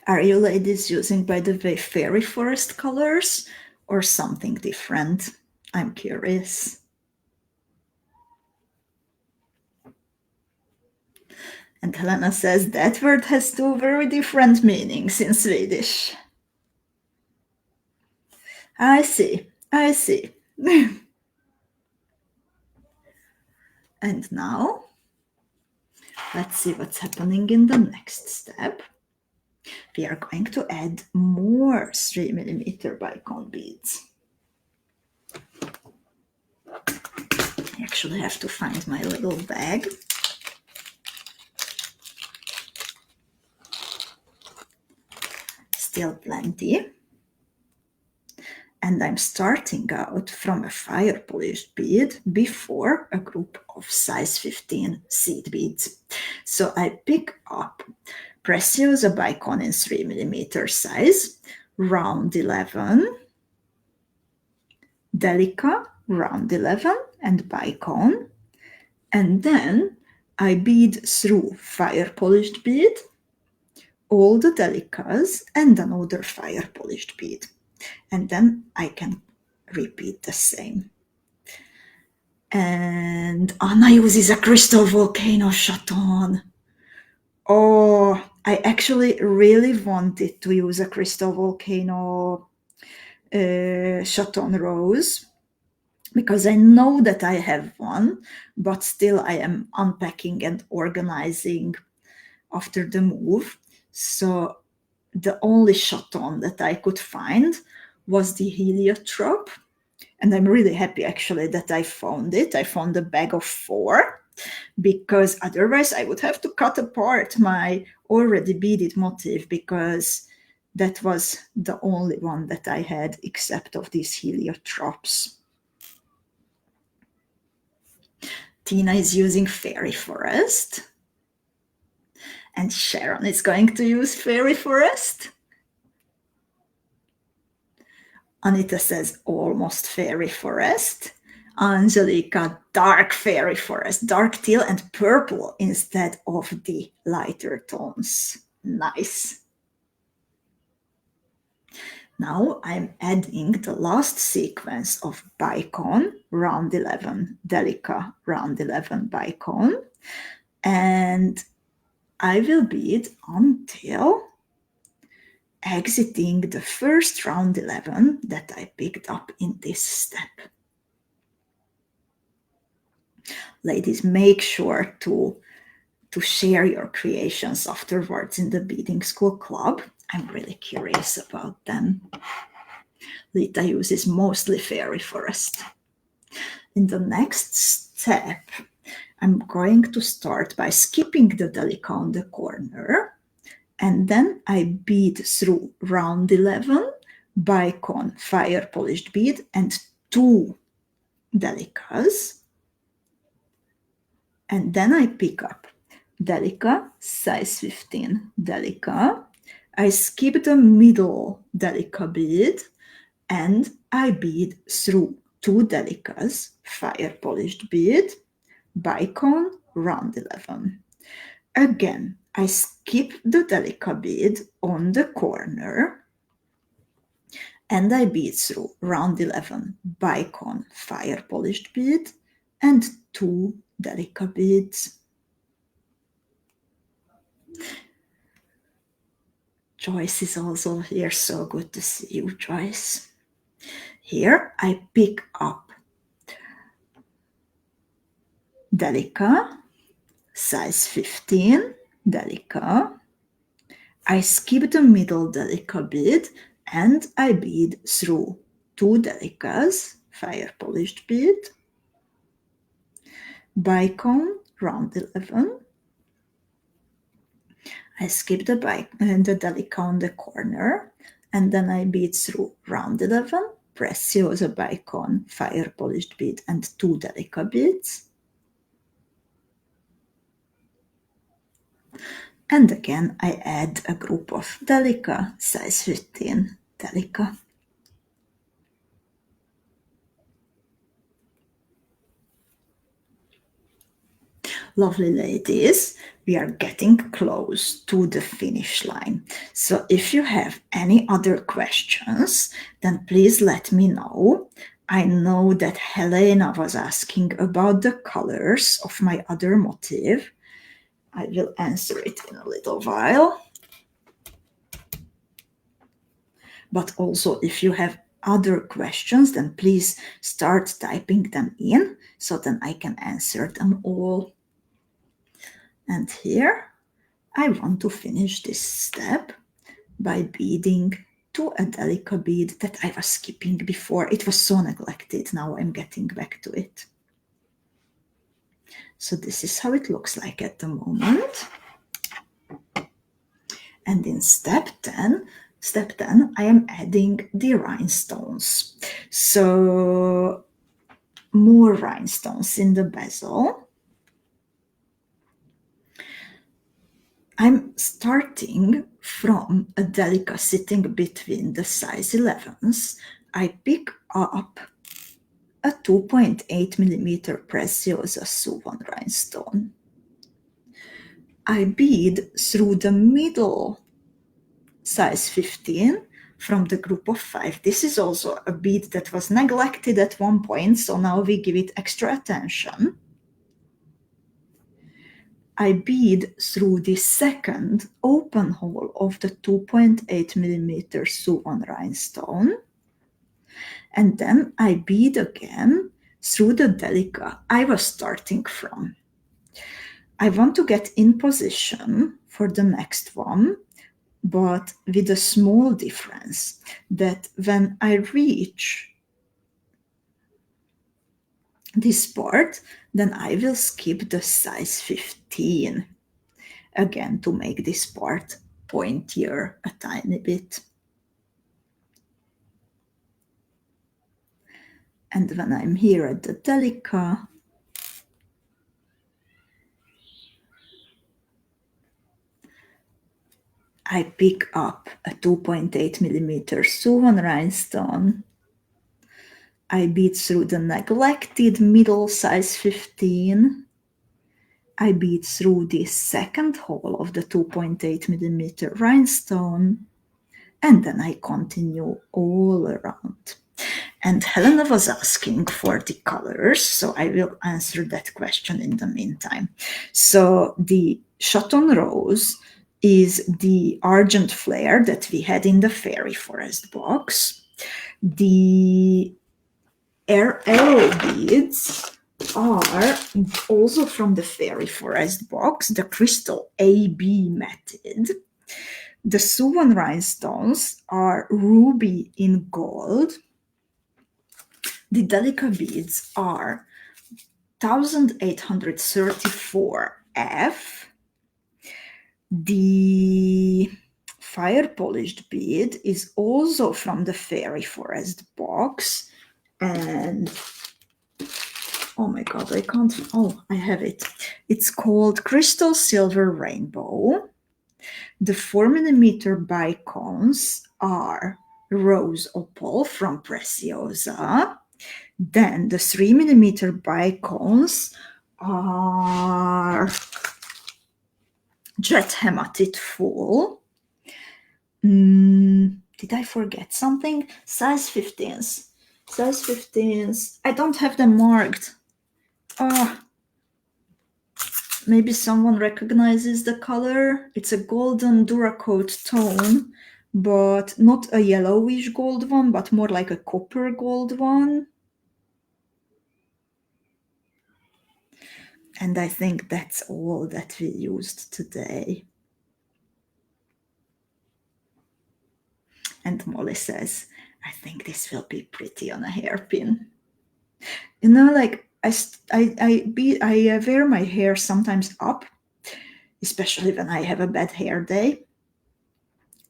S1: Are you ladies using, by the way, fairy forest colors or something different? I'm curious. And Helena says that word has two very different meanings in Swedish. I see, I see. And now, let's see what's happening in the next step. We are going to add more 3mm Bicone beads. I actually have to find my little bag. Still plenty. And I'm starting out from a fire polished bead before a group of size 15 seed beads. So I pick up Preciosa Bicone in 3mm size, round 11, Delica, round 11, and Bicone. And then I bead through fire polished bead, all the Delicas, and another fire polished bead. And then I can repeat the same. And Anna uses a crystal volcano Chaton. Oh, I actually really wanted to use a crystal volcano Chaton rose because I know that I have one, but still I am unpacking and organizing after the move. So the only Chaton that I could find was the heliotrope. And I'm really happy actually that I found it. I found a bag of 4 because otherwise I would have to cut apart my already beaded motif because that was the only one that I had except of these heliotropes. Tina is using Fairy Forest. And Sharon is going to use Fairy Forest. Anita says almost Fairy Forest. Angelica, dark Fairy Forest, dark teal and purple instead of the lighter tones. Nice. Now I'm adding the last sequence of Bicone, round 11, Delica, round 11, Bicone. And I will bead until exiting the first round 11 that I picked up in this step. Ladies, make sure to share your creations afterwards in the Beading School Club. I'm really curious about them. Lita uses mostly Fairy Forest. In the next step, I'm going to start by skipping the Delica on the corner, and then I bead through round 11, Bicone fire polished bead, and 2 Delicas. And then I pick up Delica, size 15 Delica. I skip the middle Delica bead and I bead through 2 Delicas, fire polished bead, Bicone, round 11. Again, I skip the Delica bead on the corner and I bead through round 11, Bicone, fire polished bead, and 2 Delica beads. Joyce is also here, so good to see you, Joyce. Here I pick up Delica, size 15, Delica. I skip the middle Delica bead and I bead through 2 Delicas, fire polished bead, Bicone round 11. I skip the Delica on the corner and then I bead through round 11, Preciosa Bicone, fire polished bead and 2 Delica beads. And again, I add a group of Delica, size 15 Delica. Lovely ladies, we are getting close to the finish line. So if you have any other questions, then please let me know. I know that Helena was asking about the colors of my other motif. I will answer it in a little while. But also, if you have other questions, then please start typing them in so then I can answer them all. And here, I want to finish this step by beading to a Delica bead that I was skipping before. It was so neglected, now I'm getting back to it. So this is how it looks like at the moment. And in step 10, I am adding the rhinestones. So more rhinestones in the bezel. I'm starting from a Delica sitting between the size 11s. I pick up a 2.8 millimeter Preciosa Suvan rhinestone. I bead through the middle size 15 from the group of 5. This is also a bead that was neglected at one point, so now we give it extra attention. I bead through the second open hole of the 2.8 millimeter Suvan rhinestone, and then I bead again through the Delica I was starting from. I want to get in position for the next one, but with a small difference, that when I reach this part, then I will skip the size 15 again to make this part pointier a tiny bit. And when I'm here at the Delica, I pick up a 2.8 millimeter Suvan rhinestone. I bead through the neglected middle size 15. I bead through the second hole of the 2.8 millimeter rhinestone, and then I continue all around. And Helena was asking for the colors, so I will answer that question in the meantime. So the Chaton Rose is the argent flare that we had in the Fairy Forest box. The arrow beads are also from the Fairy Forest box, the crystal AB method. The Suvan rhinestones are ruby in gold. The Delica beads are 1834F. The fire polished bead is also from the Fairy Forest box, and oh my god, I can't, oh, I have it. It's called Crystal Silver Rainbow. The 4mm bicones are Rose Opal from Preciosa. Then the 3mm bicones are Jet Hematite Full. Did I forget something? Size 15s. Size 15s. I don't have them marked. Maybe someone recognizes the color. It's a golden Duracoat tone, but not a yellowish gold one, but more like a copper gold one. And I think that's all that we used today. And Molly says, I think this will be pretty on a hairpin. You know, like I wear my hair sometimes up, especially when I have a bad hair day.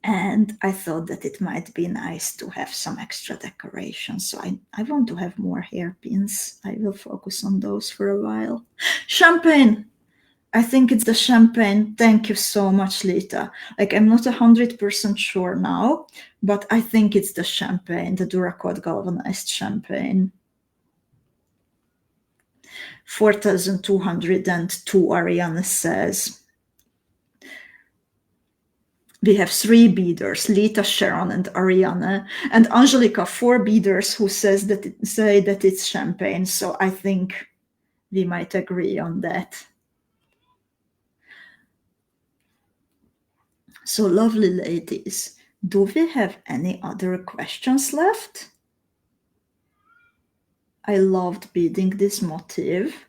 S1: And I thought that it might be nice to have some extra decoration. So I want to have more hairpins. I will focus on those for a while. Champagne! I think it's the champagne. Thank you so much, Lita. Like, I'm not 100% sure now, but I think it's the champagne, the Duracoat galvanized champagne. 4,202, Ariana says. We have 3 beaders, Lita, Sharon, and Ariana, and Angelica, 4 beaders who say that it's champagne. So I think we might agree on that. So lovely ladies, do we have any other questions left? I loved beading this motif,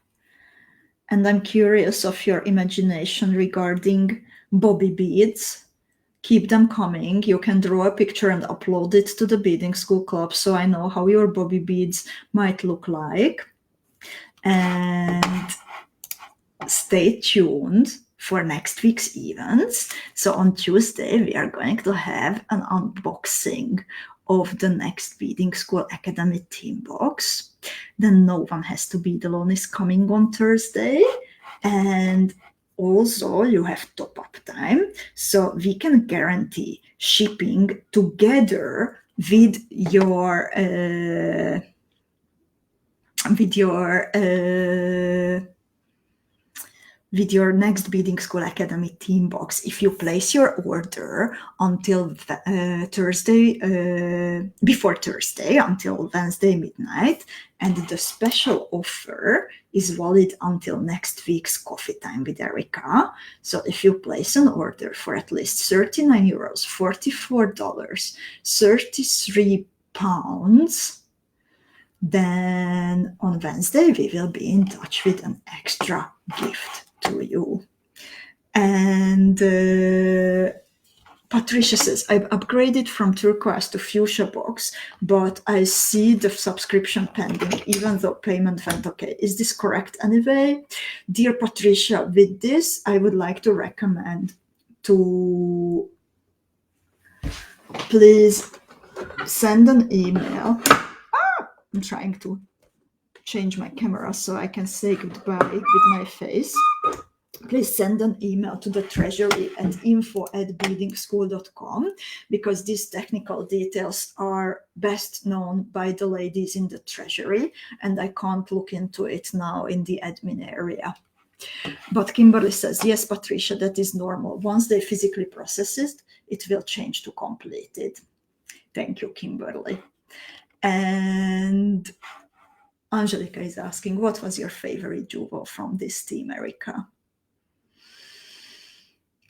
S1: and I'm curious of your imagination regarding bobby beads. Keep them coming. You can draw a picture and upload it to the Beading School Club so I know how your bobby beads might look like. And stay tuned for next week's events. So on Tuesday, we are going to have an unboxing of the next Beading School Academy team box. Then No One Has to Bead Alone is coming on Thursday. And also you have top-up time, so we can guarantee shipping together with your next Beading School Academy team box if you place your order until Thursday, before Thursday, until Wednesday midnight. And the special offer is valid until next week's Coffee Time with Erika. So if you place an order for at least €39, $44, 33 pounds, then on Wednesday we will be in touch with an extra gift to you. And Patricia says, I've upgraded from turquoise to fuchsia box, but I see the subscription pending, even though payment went okay. Is this correct anyway? Dear Patricia, with this, I would like to recommend to please send an email. I'm trying to change my camera so I can say goodbye with my face. Please send an email to the treasury at info@beadingschool.com, because these technical details are best known by the ladies in the treasury, and I can't look into it now in the admin area. But Kimberly says, yes, Patricia, that is normal. Once they physically process it, it will change to completed. Thank you, Kimberly. And Angelica is asking, what was your favorite jewel from this team, Erika?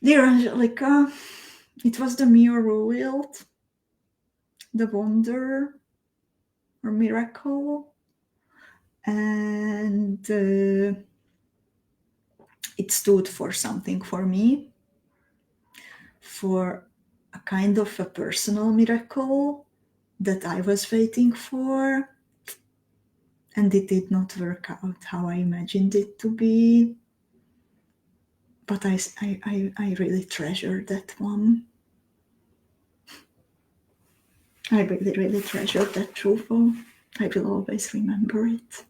S1: Dear Angelica, it was the Mirror, the Wonder or Miracle, and it stood for something for me, for a kind of a personal miracle that I was waiting for, and it did not work out how I imagined it to be. But I really treasure that one. I really, really treasure that jewel. I will always remember it.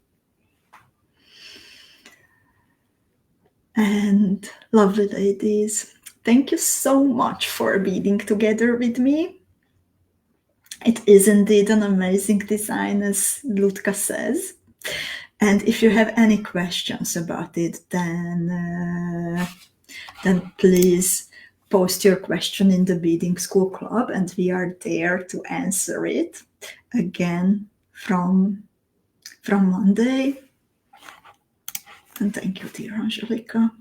S1: And lovely ladies, thank you so much for beading together with me. It is indeed an amazing design, as Lutka says. And if you have any questions about it, then please post your question in the Beading School Club, and we are there to answer it again from Monday. And thank you, dear Angelica.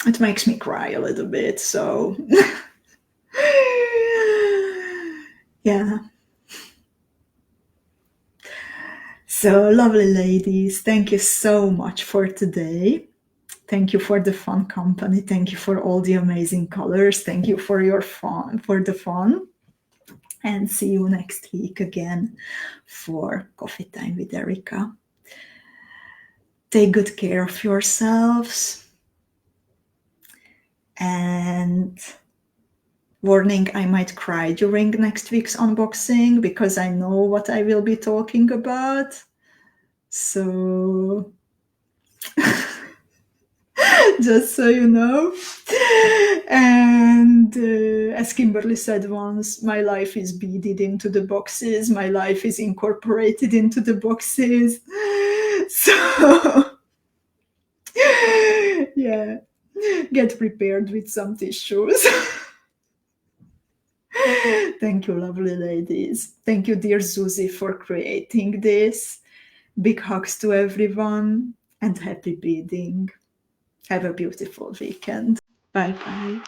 S1: It makes me cry a little bit, so yeah. So lovely ladies, thank you so much for today. Thank you for the fun company. Thank you for all the amazing colors. Thank you for your fun, for the fun. and see you next week again for Coffee Time with Erika. Take good care of yourselves, and warning, I might cry during next week's unboxing because I know what I will be talking about. So just so you know. And as Kimberly said once, my life is beaded into the boxes. My life is incorporated into the boxes. So yeah, get prepared with some tissues. Thank you, lovely ladies. Thank you, dear Zuzi, for creating this. Big hugs to everyone and happy beading. Have a beautiful weekend. Bye bye.